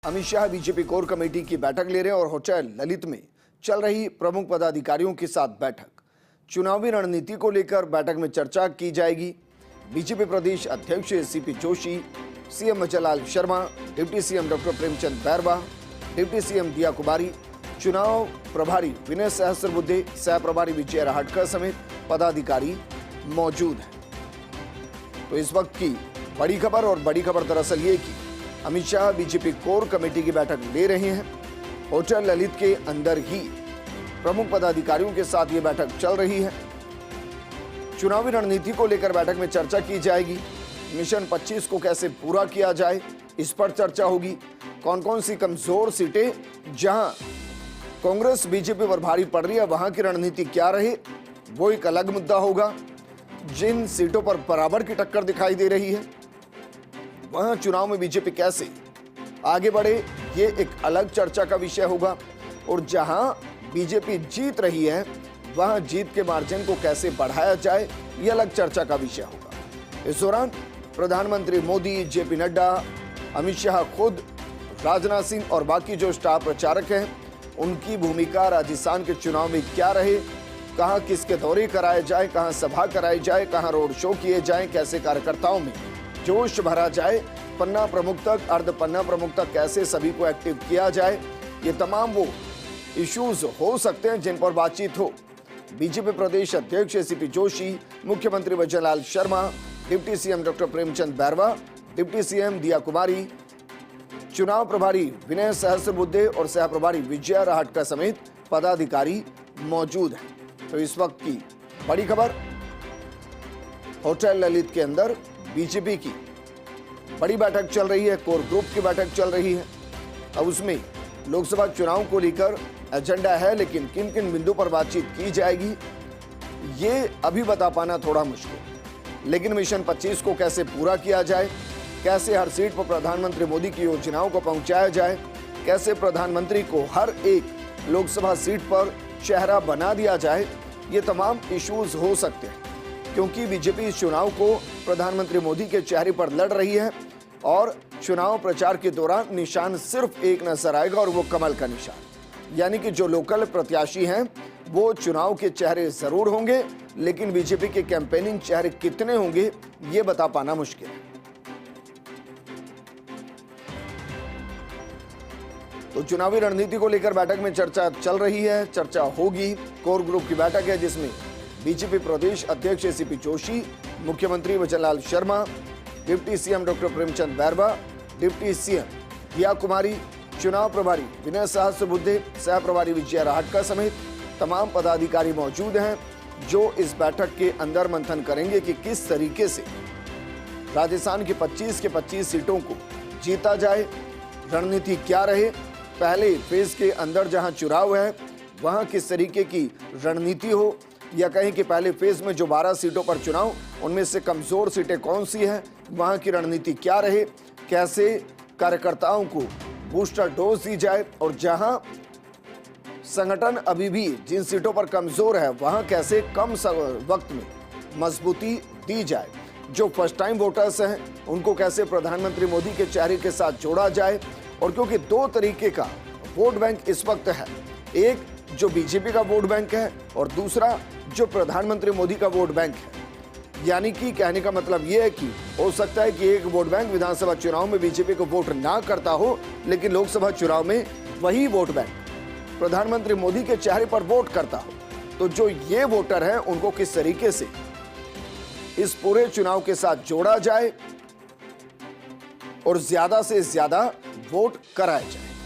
Amit Shah BJP core committee की बैठक ले रहे हैं और होटल ललित में चल रही प्रमुख पदाधिकारियों के साथ बैठक। चुनावी रणनीति को लेकर बैठक में चर्चा की जाएगी। बीजेपी प्रदेश अध्यक्ष CP Joshi, CM Bhajanlal Sharma, deputy CM doctor Premchand Bairwa, deputy CM दिया कुमारी, चुनाव प्रभारी विनय सहस्त्रबुद्धे, सह प्रभारी विजय राहटकर समेत पदाधिकारी मौजूद हैं। तो इस वक्त की बड़ी खबर और बड़ी खबर दरअसल ये कि Amit Shah BJP core committee की बैठक ले रहे हैं। होटल ललित के अंदर ही प्रमुख पदाधिकारियों के साथ ये बैठक चल रही है। चुनावी रणनीति को लेकर बैठक में चर्चा की जाएगी। मिशन 25 को कैसे पूरा किया जाए, इस पर चर्चा होगी। कौन कौन सी कमजोर सीटें जहां कांग्रेस बीजेपी पर भारी पड़ रही है, वहां की रणनीति क्या रहे, वो एक अलग मुद्दा होगा। जिन सीटों पर बराबर की टक्कर दिखाई दे रही है, वहां चुनाव में बीजेपी कैसे आगे बढ़े, ये एक अलग चर्चा का विषय होगा। और जहां बीजेपी जीत रही है, वहां जीत के मार्जिन को कैसे बढ़ाया जाए, ये अलग चर्चा का विषय होगा। इस दौरान प्रधानमंत्री मोदी, जेपी नड्डा, अमित शाह खुद, राजनाथ सिंह और बाकी जो स्टार प्रचारक हैं, उनकी भूमिका राजस्थान के चुनाव में क्या रहे, कहां किसके दौरे कराए जाए, कहां सभा कराई जाए, कहां रोड शो किए जाए, कैसे कार्यकर्ताओं में जोश भरा जाए, पन्ना प्रमुख तक, अर्ध पन्ना प्रमुख तक कैसे सभी को एक्टिव किया जाए, ये तमाम वो इश्यूज हो सकते हैं जिन पर बातचीत हो। बीजेपी प्रदेश अध्यक्ष सीपी जोशी, मुख्यमंत्री Bhajanlal Sharma, deputy CM doctor Premchand Bairwa, deputy CM दिया कुमारी, चुनाव प्रभारी विनय सहस्त्रबुद्धे और सह प्रभारी विजय राहटकर समेत पदाधिकारी मौजूद हैं। तो इस वक्त की बड़ी खबर, होटल ललित के अंदर बीजेपी की बड़ी बैठक चल रही है, कोर ग्रुप की बैठक चल रही है। अब उसमें लोकसभा चुनाव को लेकर एजेंडा है, लेकिन किन किन बिंदु पर बातचीत की जाएगी ये अभी बता पाना थोड़ा मुश्किल। लेकिन मिशन 25 को कैसे पूरा किया जाए, कैसे हर सीट पर प्रधानमंत्री मोदी की योजनाओं को पहुंचाया जाए, कैसे प्रधानमंत्री को हर एक लोकसभा सीट पर चेहरा बना दिया जाए, ये तमाम इश्यूज हो सकते हैं। क्योंकि बीजेपी इस चुनाव को प्रधानमंत्री मोदी के चेहरे पर लड़ रही है और चुनाव प्रचार के दौरान निशान सिर्फ एक नजर आएगा और वो कमल का निशान। यानी कि जो लोकल प्रत्याशी हैं वो चुनाव के चेहरे जरूर होंगे, लेकिन बीजेपी के कैंपेनिंग चेहरे कितने होंगे ये बता पाना मुश्किल है। तो चुनावी रणनीति को लेकर बैठक में चर्चा चल रही है, चर्चा होगी। कोर ग्रुप की बैठक है जिसमें बीजेपी प्रदेश अध्यक्ष सीपी जोशी, मुख्यमंत्री Bhajanlal Sharma, deputy CM doctor Premchand Bairwa, deputy CM दिया कुमारी, चुनाव प्रभारी विनय सहस्त्रबुद्धे, सह प्रभारी विजय राहटकर समेत तमाम पदाधिकारी मौजूद हैं, जो इस बैठक के अंदर मंथन करेंगे कि किस तरीके से राजस्थान की 25 के 25 सीटों को जीता जाए, रणनीति क्या रहे, पहले फेज के अंदर जहां चुनाव है वहां किस तरीके की रणनीति हो, या कहें कि पहले फेज में जो 12 सीटों पर चुनाव, उनमें से कमजोर सीटें कौन सी हैं, वहां की रणनीति क्या रहे, कैसे कार्यकर्ताओं को बूस्टर डोज दी जाए, और जहां संगठन अभी भी जिन सीटों पर कमजोर है वहां कैसे कम वक्त में मजबूती दी जाए। जो फर्स्ट टाइम वोटर्स हैं उनको कैसे प्रधानमंत्री मोदी के चेहरे के साथ जोड़ा जाए। और क्योंकि दो तरीके का वोट बैंक इस वक्त है, एक जो बीजेपी का वोट बैंक है और दूसरा जो प्रधानमंत्री मोदी का वोट बैंक है। यानी कि कहने का मतलब यह है कि हो सकता है कि एक वोट बैंक विधानसभा चुनाव में बीजेपी को वोट ना करता हो, लेकिन लोकसभा चुनाव में वही वोट बैंक प्रधानमंत्री मोदी के चेहरे पर वोट करता हो। तो जो ये वोटर हैं उनको किस तरीके से इस पूरे चुनाव के साथ जोड़ा जाए और ज्यादा से ज्यादा वोट कराया जाए।